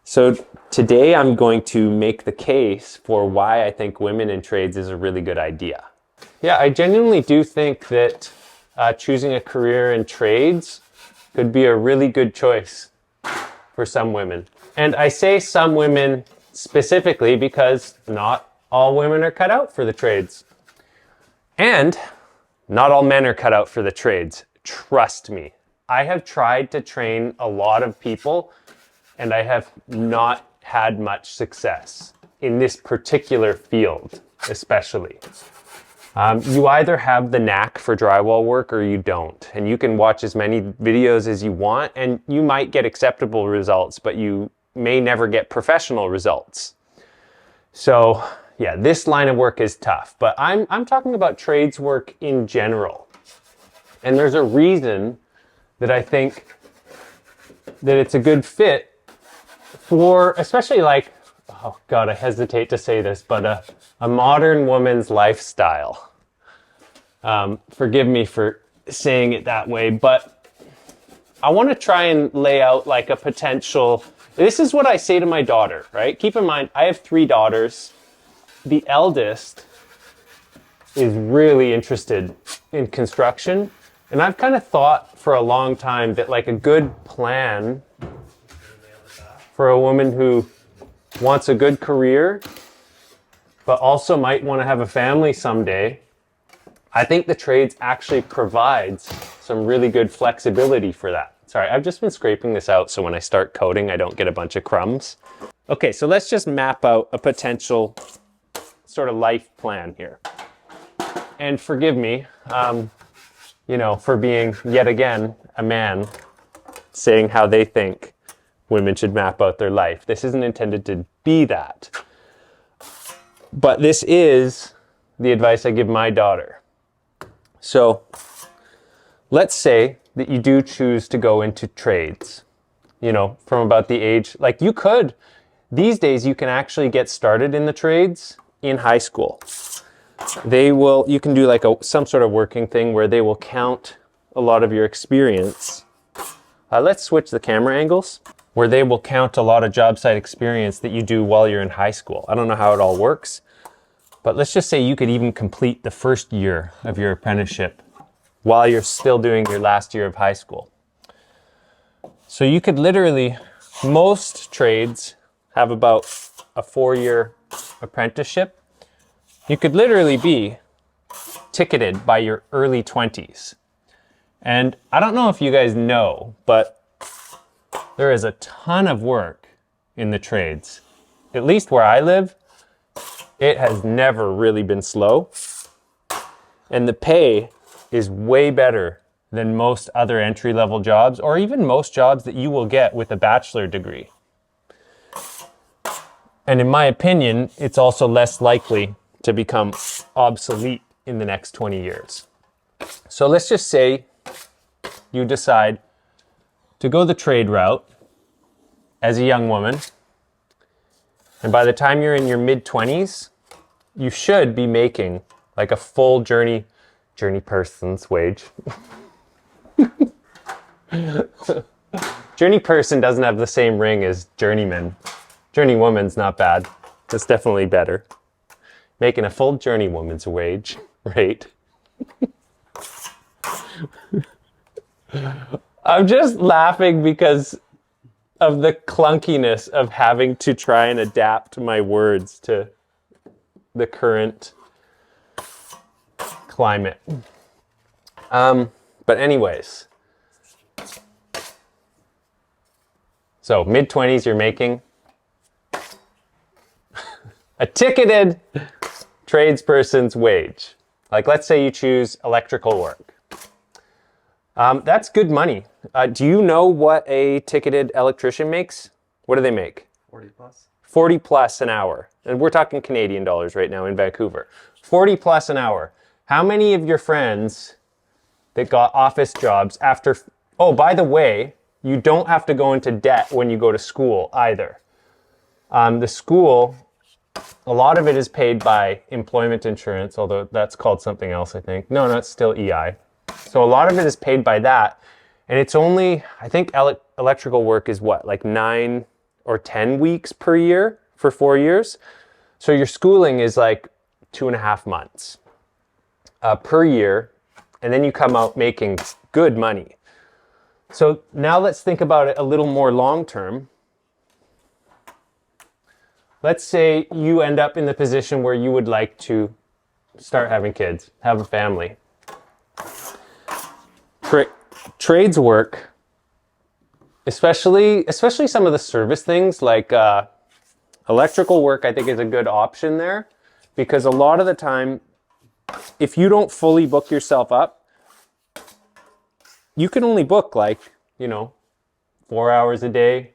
So today I'm going to make the case for why I think women in trades is a really good idea. Yeah, I genuinely do think that choosing a career in trades could be a really good choice for some women. And I say some women specifically because not all women are cut out for the trades. And not all men are cut out for the trades. Trust me. I have tried to train a lot of people and I have not had much success in this particular field, especially. You either have the knack for drywall work or you don't. And you can watch as many videos as you want and you might get acceptable results, but you may never get professional results. So yeah, this line of work is tough, but I'm talking about trades work in general. And there's a reason that I think that it's a good fit for, especially like, oh God, I hesitate to say this, but a modern woman's lifestyle. Forgive me for saying it that way, but I want to try and lay out like a potential, this is what I say to my daughter, right? Keep in mind, I have 3 daughters. The eldest is really interested in construction. And I've kind of thought for a long time that like a good plan for a woman who wants a good career, but also might want to have a family someday, I think the trades actually provides some really good flexibility for that. Sorry, I've just been scraping this out so when I start coding, I don't get a bunch of crumbs. Okay, so let's just map out a potential sort of life plan here. And forgive me, for being yet again a man saying how they think women should map out their life. This isn't intended to be that. But this is the advice I give my daughter. So let's say that you do choose to go into trades, from about the age, like you could, these days you can actually get started in the trades in high school. You can do like some sort of working thing where they will count a lot of your experience. Let's switch the camera angles, where they will count a lot of job site experience that you do while you're in high school. I don't know how it all works, but let's just say you could even complete the first year of your apprenticeship while you're still doing your last year of high school. So you could literally, most trades have about a 4-year apprenticeship. You could literally be ticketed by your early 20s. And I don't know if you guys know, but there is a ton of work in the trades. At least where I live, it has never really been slow. And the pay is way better than most other entry-level jobs, or even most jobs that you will get with a bachelor degree. And in my opinion, it's also less likely to become obsolete in the next 20 years. So let's just say you decide to go the trade route as a young woman, and by the time you're in your mid-20s, you should be making like a full journey person's wage. Journey person doesn't have the same ring as journeyman. Journeywoman's not bad. It's definitely better. Making a full journeywoman's wage rate. I'm just laughing because of the clunkiness of having to try and adapt my words to the current climate. But anyways, so mid-20s you're making a ticketed tradesperson's wage. Like let's say you choose electrical work. That's good money. Do you know what a ticketed electrician makes? What do they make? 40 plus. 40 plus an hour. And we're talking Canadian dollars right now in Vancouver. 40 plus an hour. How many of your friends that got office jobs after, oh, by the way, you don't have to go into debt when you go to school either. The school, a lot of it is paid by employment insurance, although that's called something else, I think. No, it's still EI. So a lot of it is paid by that. And it's only, I think electrical work is what, like 9 or 10 weeks per year for 4 years. So your schooling is like 2.5 months per year, and then you come out making good money. So now let's think about it a little more long term. Let's say you end up in the position where you would like to start having kids, have a family. Trades work, especially some of the service things like electrical work, I think is a good option there, because a lot of the time, if you don't fully book yourself up, you can only book like, 4 hours a day,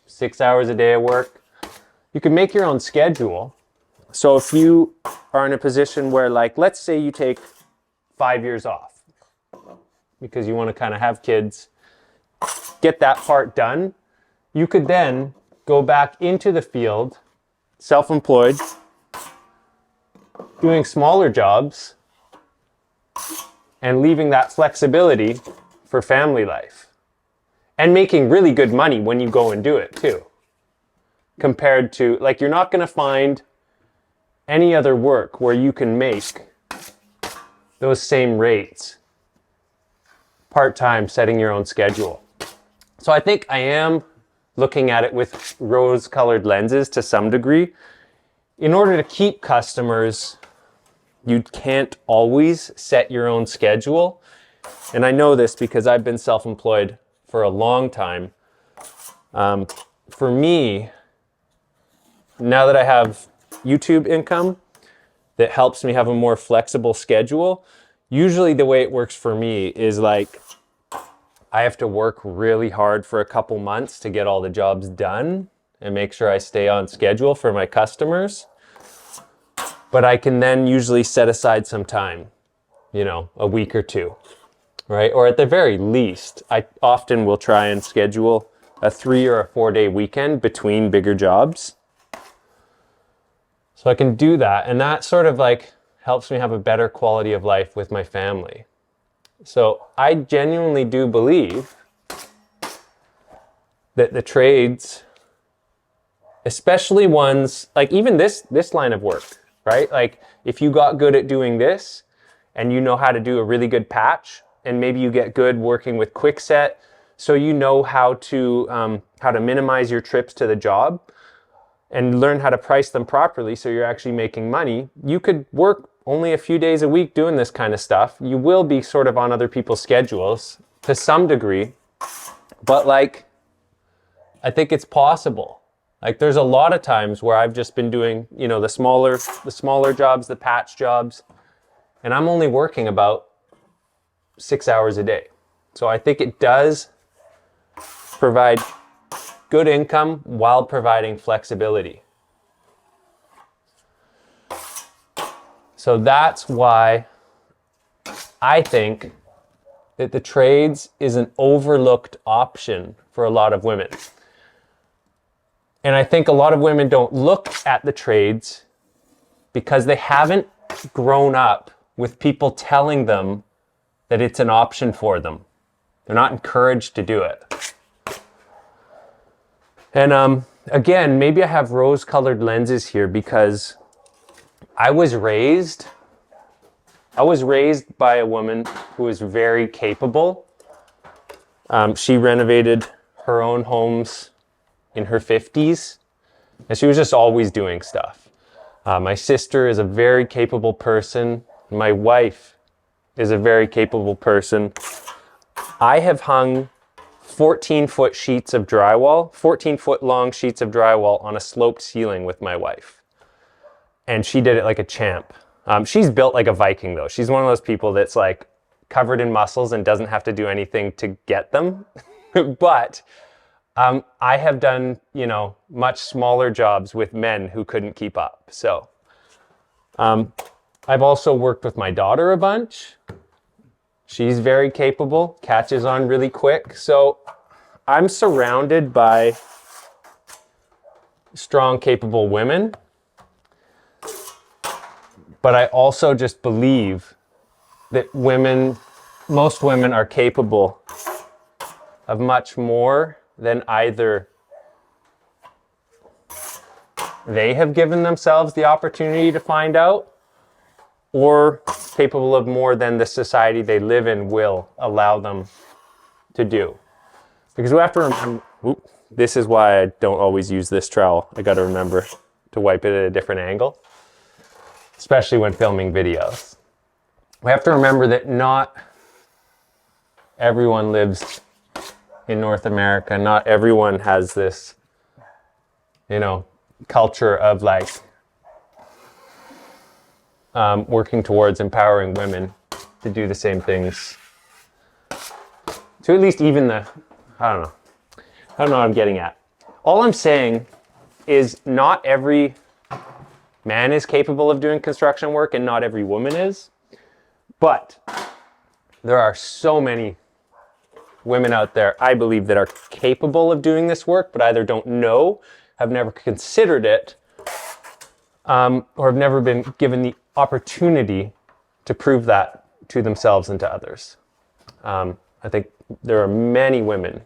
6 hours a day of work. You can make your own schedule. So if you are in a position where, like, let's say you take 5 years off because you want to kind of have kids, get that part done, you could then go back into the field, self-employed, doing smaller jobs, and leaving that flexibility for family life. And making really good money when you go and do it too. Compared to, like, you're not going to find any other work where you can make those same rates part-time, setting your own schedule. So I think I am looking at it with rose-colored lenses to some degree. In order to keep customers, you can't always set your own schedule. And I know this because I've been self-employed for a long time. For me, now that I have YouTube income that helps me have a more flexible schedule, usually the way it works for me is like I have to work really hard for a couple months to get all the jobs done and make sure I stay on schedule for my customers. But I can then usually set aside some time, a week or two, right? Or at the very least, I often will try and schedule a 3 or a 4 day weekend between bigger jobs. So I can do that, and that sort of like helps me have a better quality of life with my family. So I genuinely do believe that the trades, especially ones like even this line of work, right? Like if you got good at doing this and you know how to do a really good patch, and maybe you get good working with quickset, so you know how to minimize your trips to the job and learn how to price them properly so you're actually making money. You could work only a few days a week doing this kind of stuff. You will be sort of on other people's schedules to some degree, but like, I think it's possible. Like there's a lot of times where I've just been doing, the smaller jobs, the patch jobs, and I'm only working about 6 hours a day. So I think it does provide good income while providing flexibility. So that's why I think that the trades is an overlooked option for a lot of women. And I think a lot of women don't look at the trades because they haven't grown up with people telling them that it's an option for them. They're not encouraged to do it. And again, maybe I have rose-colored lenses here because I was raised by a woman who was very capable. She renovated her own homes in her 50s, and she was just always doing stuff. My sister is a very capable person. My wife is a very capable person. I have hung 14-foot sheets of drywall, 14-foot long sheets of drywall on a sloped ceiling with my wife. And she did it like a champ. She's built like a Viking though. She's one of those people that's like covered in muscles and doesn't have to do anything to get them. But I have done, much smaller jobs with men who couldn't keep up. So I've also worked with my daughter a bunch. She's very capable, catches on really quick. So I'm surrounded by strong, capable women. But I also just believe that most women are capable of much more than either they have given themselves the opportunity to find out, or capable of more than the society they live in will allow them to do. Because we have to remember, this is why I don't always use this trowel. I got to remember to wipe it at a different angle, especially when filming videos. We have to remember that not everyone lives in North America. Not everyone has this, culture of like working towards empowering women to do the same things. To at least even I don't know what I'm getting at. All I'm saying is not every man is capable of doing construction work and not every woman is. But there are so many women out there, I believe, that are capable of doing this work, but either don't know, have never considered it, or have never been given the opportunity to prove that to themselves and to others. I think there are many women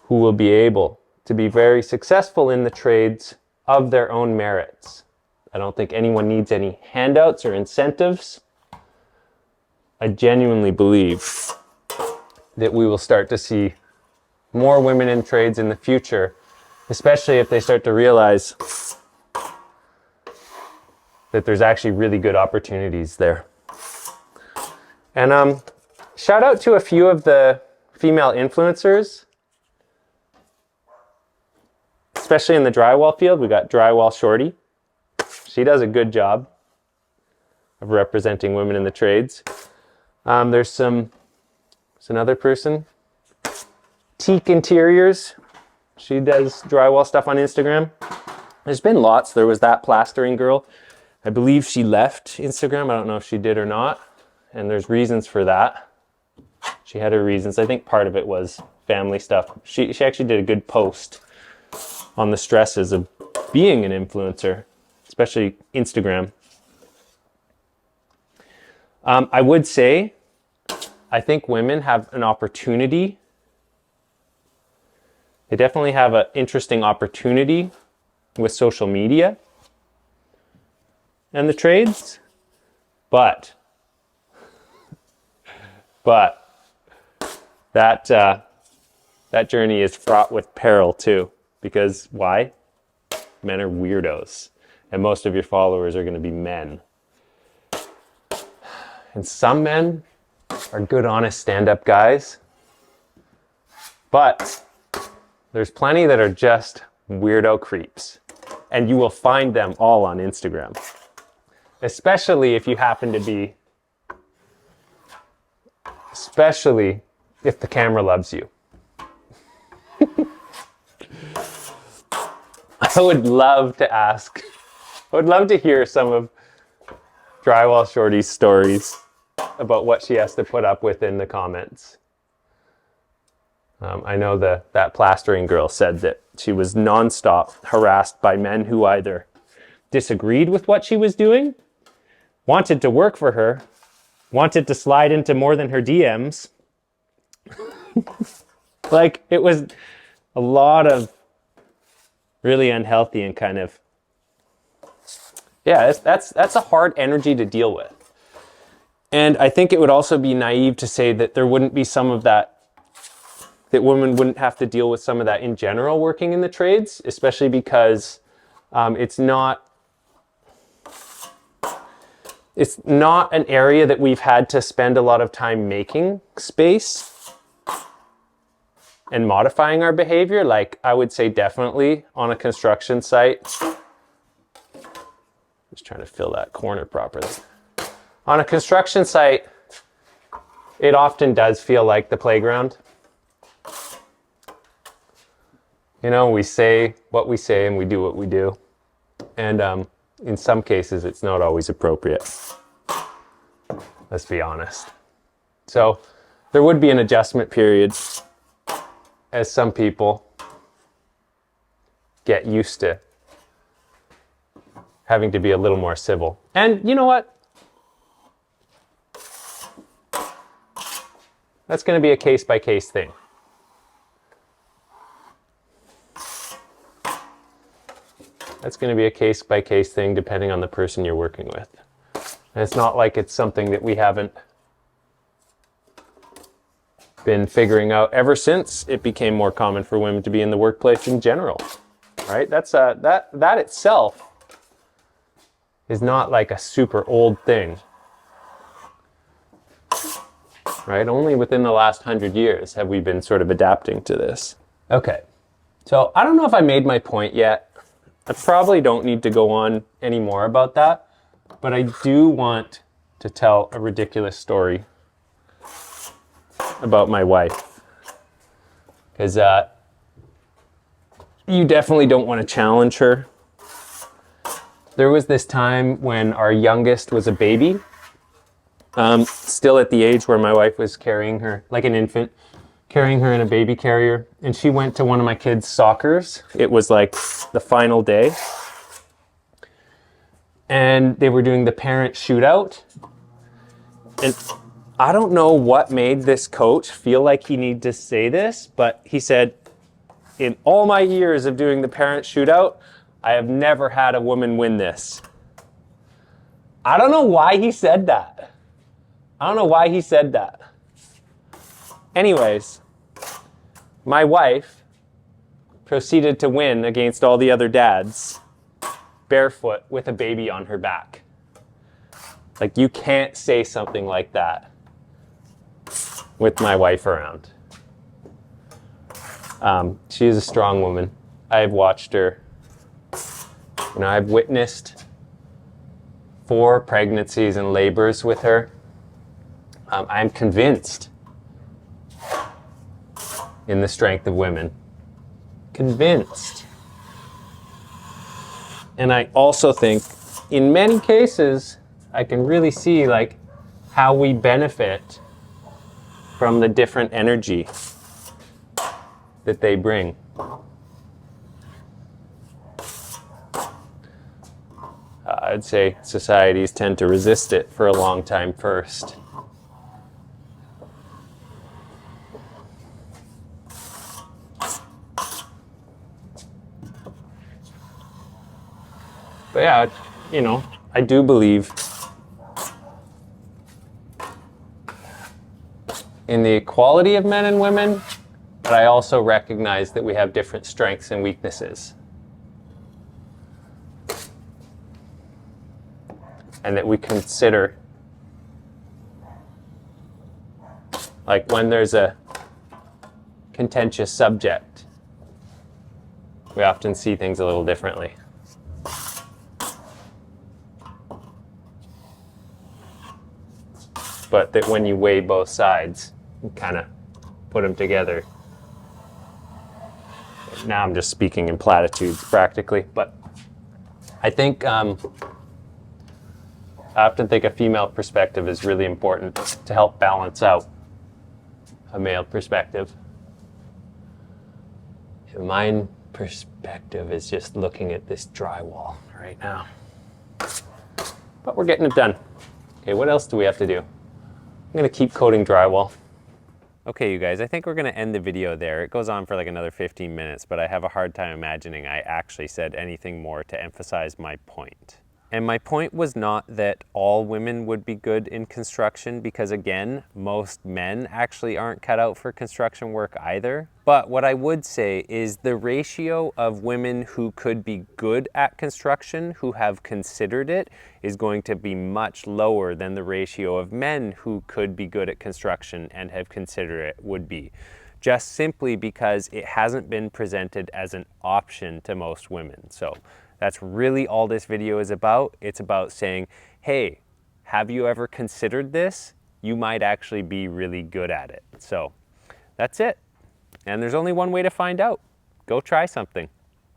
who will be able to be very successful in the trades of their own merits. I don't think anyone needs any handouts or incentives. I genuinely believe that we will start to see more women in trades in the future, especially if they start to realize that there's actually really good opportunities there. And shout out to a few of the female influencers, especially in the drywall field. We got Drywall Shorty. She does a good job of representing women in the trades. There's another person, Teak Interiors. She does drywall stuff on Instagram. There's been lots. There was that plastering girl. I believe she left Instagram. I don't know if she did or not. And there's reasons for that. She had her reasons. I think part of it was family stuff. She actually did a good post on the stresses of being an influencer, especially Instagram. I would say, I think women have an opportunity. They definitely have an interesting opportunity with social media and the trades, but that journey is fraught with peril too. Because why? Men are weirdos, and most of your followers are going to be men. And some men are good, honest, stand-up guys, but there's plenty that are just weirdo creeps, and you will find them all on Instagram, especially if you happen to be, especially if the camera loves you. I would love to hear some of Drywall Shorty's stories about what she has to put up with in the comments. I know that plastering girl said that she was nonstop harassed by men who either disagreed with what she was doing, wanted to work for her, wanted to slide into more than her DMs. Like, it was a lot of really unhealthy and kind of, yeah, that's a hard energy to deal with. And I think it would also be naive to say that there wouldn't be some of that women wouldn't have to deal with some of that in general working in the trades, especially because it's not an area that we've had to spend a lot of time making space and modifying our behavior. Like, I would say definitely on a construction site, just trying to fill that corner properly. On a construction site, it often does feel like the playground. You know, we say what we say and we do what we do. And in some cases, it's not always appropriate. Let's be honest. So there would be an adjustment period as some people get used to having to be a little more civil. And you know what? That's going to be a case-by-case thing. That's going to be a case-by-case thing depending on the person you're working with. And it's not like it's something that we haven't been figuring out ever since it became more common for women to be in the workplace in general, right? That itself is not like a super old thing, right? Only within the last 100 years have we been sort of adapting to this. Okay, so I don't know if I made my point yet. I probably don't need to go on any more about that, but I do want to tell a ridiculous story about my wife, because you definitely don't want to challenge her. There was this time when our youngest was a baby, still at the age where my wife was carrying her like an infant, carrying her in a baby carrier, and she went to one of my kids' soccers. It was like the final day, and they were doing the parent shootout, and I don't know what made this coach feel like he needed to say this, but he said, in all my years of doing the parent shootout, I have never had a woman win this. I don't know why he said that. Anyways, my wife proceeded to win against all the other dads, barefoot with a baby on her back. Like, you can't say something like that with my wife around. She is a strong woman. I've watched her. You know, I've witnessed 4 pregnancies and labors with her. I'm convinced in the strength of women. Convinced. And I also think, in many cases, I can really see like how we benefit from the different energy that they bring. I'd say societies tend to resist it for a long time first. But yeah, you know, I do believe in the equality of men and women, but I also recognize that we have different strengths and weaknesses. And that we consider, like when there's a contentious subject, we often see things a little differently. But that when you weigh both sides, you kind of put them together. Now I'm just speaking in platitudes practically, but I think I often think a female perspective is really important to help balance out a male perspective. And my perspective is just looking at this drywall right now. But we're getting it done. Okay, what else do we have to do? I'm gonna keep coating drywall. Okay, you guys, I think we're gonna end the video there. It goes on for like another 15 minutes, but I have a hard time imagining I actually said anything more to emphasize my point. And my point was not that all women would be good in construction, because again, most men actually aren't cut out for construction work either. But what I would say is the ratio of women who could be good at construction, who have considered it, is going to be much lower than the ratio of men who could be good at construction and have considered it would be. Just simply because it hasn't been presented as an option to most women. So that's really all this video is about. It's about saying, hey, have you ever considered this? You might actually be really good at it. So that's it. And there's only one way to find out. Go try something.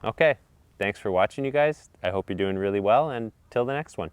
Okay, thanks for watching, you guys. I hope you're doing really well, and till the next one.